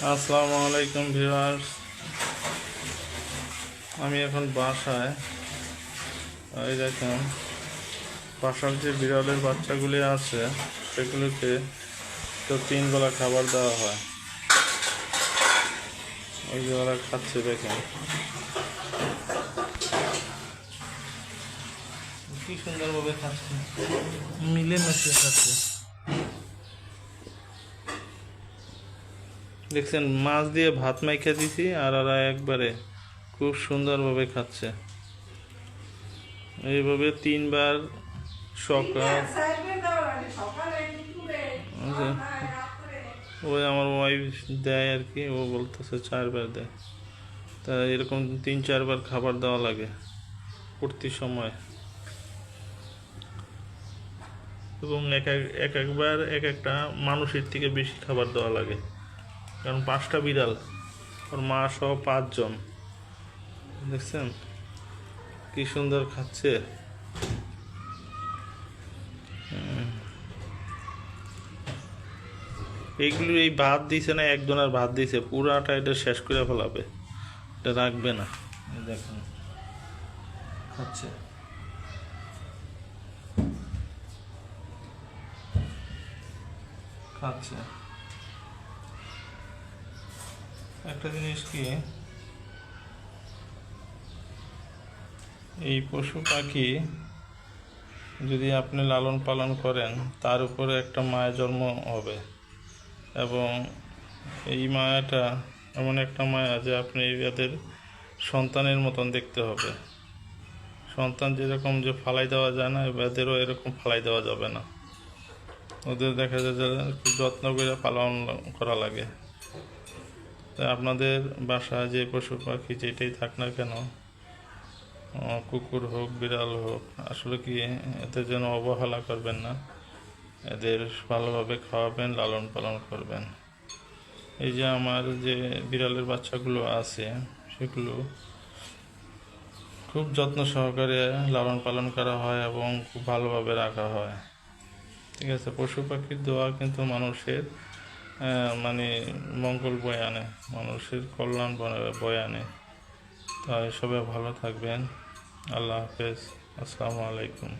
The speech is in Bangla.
আসসালামু আলাইকুম ভিউয়ার্স। আমি এখন বাসায়। এই দেখেন, বাসার যে বিড়ালের বাচ্চাগুলি আছে সেগুলোকে তো 3 বেলা খাবার দেওয়া হয়। ওই যে ওরা খাচ্ছে, দেখেন কি সুন্দরভাবে খাচ্ছে, মিলে মিশে খাচ্ছে। দেখছেন, মাছ দিয়ে ভাত মাইখা দিছি আর ওরা একবারে খুব সুন্দরভাবে খাচ্ছে। এইভাবে 3 বার সকাল, ওই আমার ওয়াইফ দেয় আর কি, ও বলতেছে 4 বার দেয়। তা এরকম 3-4 বার খাবার দেওয়া লাগে প্রতি সময়, এবং একবার এক একটা মানুষের থেকে বেশি খাবার দেওয়া লাগে, কারণ 5টা বিড়াল, ওর মা সহ 5 জন। দেখছেন কি সুন্দর খাচ্ছে। এইগুলো এই ভাত দিছে না, একজনের ভাত দিছে, পুরাটা এটা শেষ করে ফেলাবে, এটা রাখবে না। দেখুন খাচ্ছে, খাচ্ছে। একটা জিনিস কি, এই পশু পাখি যদি আপনি লালন পালন করেন, তার উপরে একটা মায়া জন্ম হবে, এবং এই মায়াটা এমন একটা মায়া যে আপনি এদের সন্তানের মতন দেখতে হবে। সন্তান যেরকম যে ফালাই দেওয়া যায় না, এদেরও এরকম ফালাই দেওয়া যাবে না। ওদের দেখা যায় যে খুব যত্ন করে পালন করা লাগে। তাই আপনাদের বাসায় যে পশু পাখি যেটাই থাক না কেন, কুকুর হোক বিড়াল হোক, আসলে কি এদের যেন অবহেলা করবেন না, এদের ভালোভাবে খাওয়াবেন, লালন পালন করবেন। এই যে আমার যে বিড়ালের বাচ্চাগুলো আছে সেগুলো খুব যত্ন সহকারে লালন পালন করা হয় এবং খুব ভালোভাবে রাখা হয়। ঠিক আছে, পশু পাখির দোয়া কিন্তু মানুষের মানে মঙ্গল বয়ে আনে, মানুষের কল্যাণ বয়ে আনে। তাই সবাই ভালো থাকবেন। আল্লাহ হাফেজ। আসসালামু আলাইকুম।